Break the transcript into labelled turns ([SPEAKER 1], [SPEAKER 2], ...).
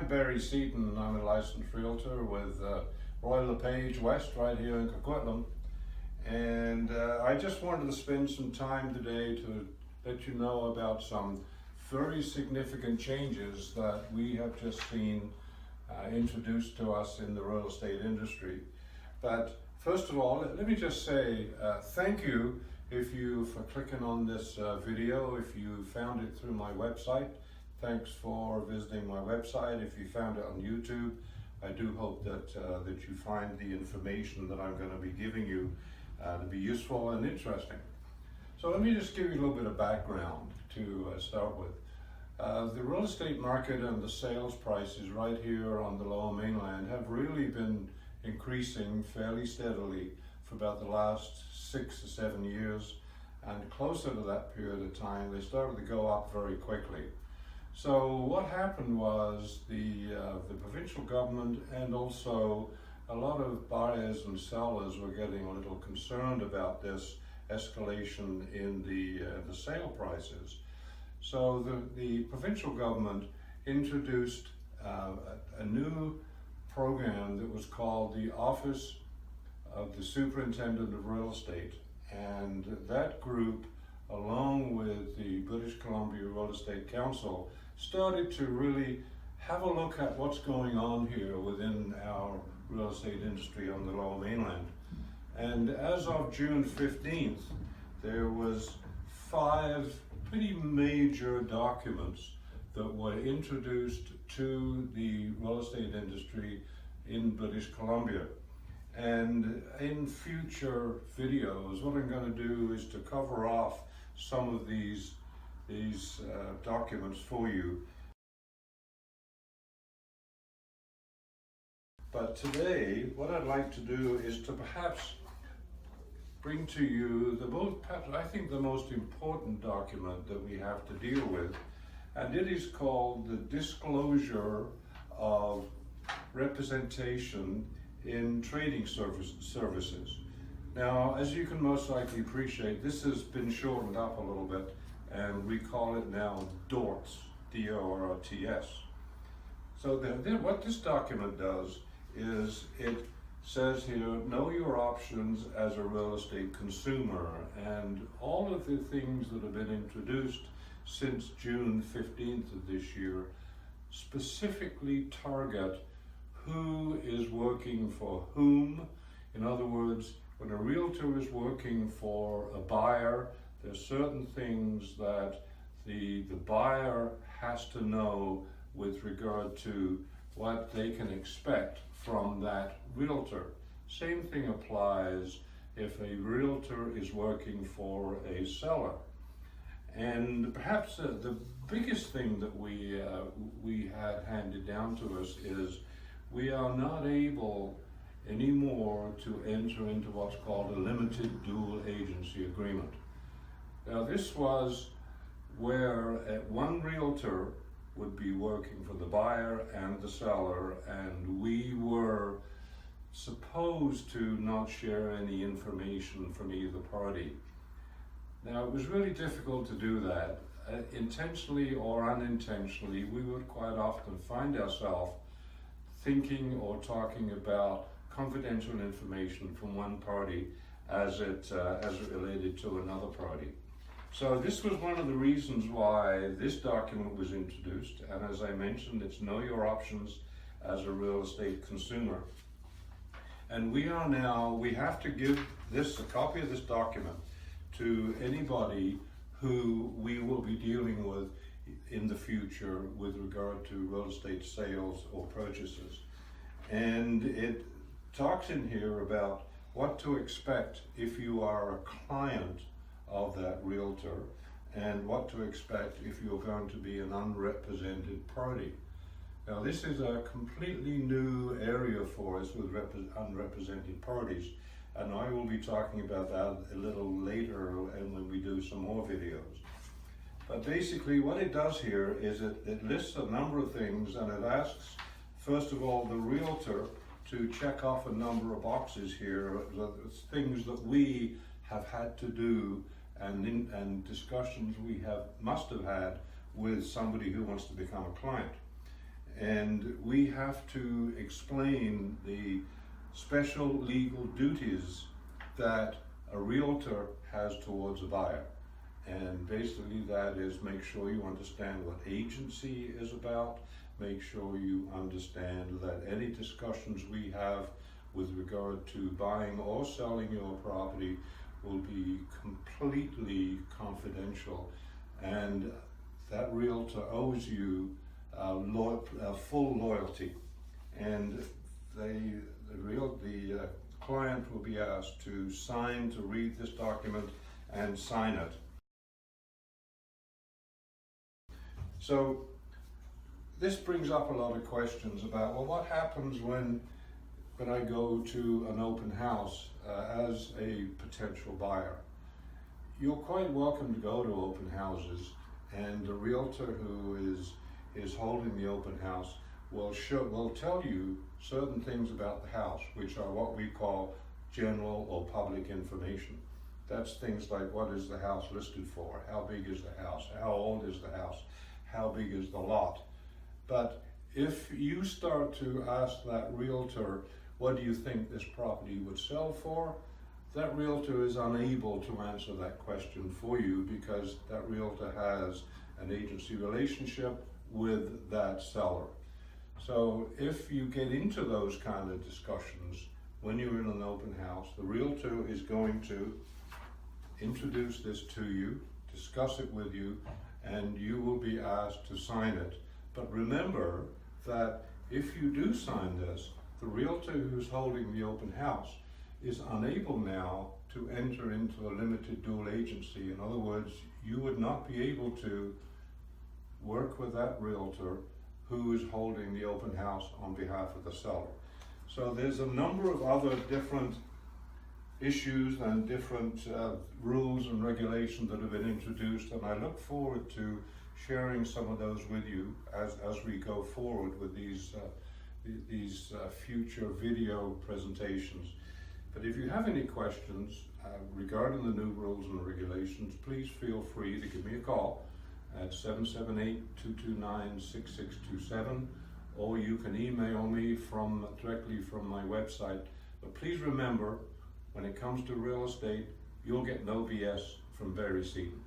[SPEAKER 1] I'm Barry Seaton. I'm a licensed realtor with Royal LePage West right here in Coquitlam. And I just wanted to spend some time today to let you know about some very significant changes that we have just seen introduced to us in the real estate industry. But first of all, let me just say thank you for clicking on this video. If you found it through my website, thanks for visiting my website. If you found it on YouTube, I do hope that you find the information that I'm going to be giving you to be useful and interesting. So let me just give you a little bit of background to start with. The real estate market and the sales prices right here on the Lower Mainland have really been increasing fairly steadily for about the last 6 to 7 years, and closer to that period of time they started to go up very quickly. So what happened was the provincial government and also a lot of buyers and sellers were getting a little concerned about this escalation in the sale prices. So the provincial government introduced a new program that was called the Office of the Superintendent of Real Estate, and that group, along with the British Columbia Real Estate Council, started to really have a look at what's going on here within our real estate industry on the Lower Mainland. And as of June 15th, there was 5 pretty major documents that were introduced to the real estate industry in British Columbia. And in future videos, what I'm going to do is to cover off some of these documents for you. But today, what I'd like to do is to perhaps bring to you I think the most important document that we have to deal with, and it is called the Disclosure of Representation in Trading Services. Now, as you can most likely appreciate, this has been shortened up a little bit, and we call it now DORTS, D-O-R-T-S. So what this document does is it says here, know your options as a real estate consumer, and all of the things that have been introduced since June 15th of this year specifically target who is working for whom. In other words, when a realtor is working for a buyer, there's certain things that the buyer has to know with regard to what they can expect from that realtor. Same thing applies if a realtor is working for a seller. And perhaps the biggest thing that we had handed down to us is we are not able anymore to enter into what's called a limited dual agency agreement. Now, this was where one realtor would be working for the buyer and the seller, and we were supposed to not share any information from either party. Now, it was really difficult to do that. Intentionally or unintentionally, we would quite often find ourselves thinking or talking about confidential information from one party as it related to another party. So this was one of the reasons why this document was introduced, and as I mentioned, it's Know Your Options as a Real Estate Consumer. And we have to give a copy of this document to anybody who we will be dealing with in the future with regard to real estate sales or purchases. And it talks in here about what to expect if you are a client of that realtor, and what to expect if you're going to be an unrepresented party. Now, this is a completely new area for us with unrepresented parties, and I will be talking about that a little later and when we do some more videos. But basically what it does here is it lists a number of things, and it asks, first of all, the realtor to check off a number of boxes here, things that we have had to do and discussions we must have had with somebody who wants to become a client. and we have to explain the special legal duties that a realtor has towards a buyer. And basically that is, make sure you understand what agency is about, make sure you understand that any discussions we have with regard to buying or selling your property will be completely confidential, and that realtor owes you full loyalty, and the client will be asked to read this document and sign it. So this brings up a lot of questions about, well, what happens when I go to an open house as a potential buyer? You're quite welcome to go to open houses, and the realtor who is holding the open house will tell you certain things about the house, which are what we call general or public information. That's things like, what is the house listed for? How big is the house? How old is the house? How big is the lot? But if you start to ask that realtor, what do you think this property would sell for? That realtor is unable to answer that question for you, because that realtor has an agency relationship with that seller. So if you get into those kind of discussions when you're in an open house, the realtor is going to introduce this to you, discuss it with you, and you will be asked to sign it. But remember that if you do sign this, the realtor who's holding the open house is unable now to enter into a limited dual agency. In other words, you would not be able to work with that realtor who is holding the open house on behalf of the seller. So there's a number of other different issues and different rules and regulations that have been introduced, and I look forward to sharing some of those with you as we go forward with these future video presentations. But if you have any questions regarding the new rules and regulations, please feel free to give me a call at 778-229-6627, or you can email me directly from my website. But please remember, when it comes to real estate, you'll get no BS from Barry Seaton.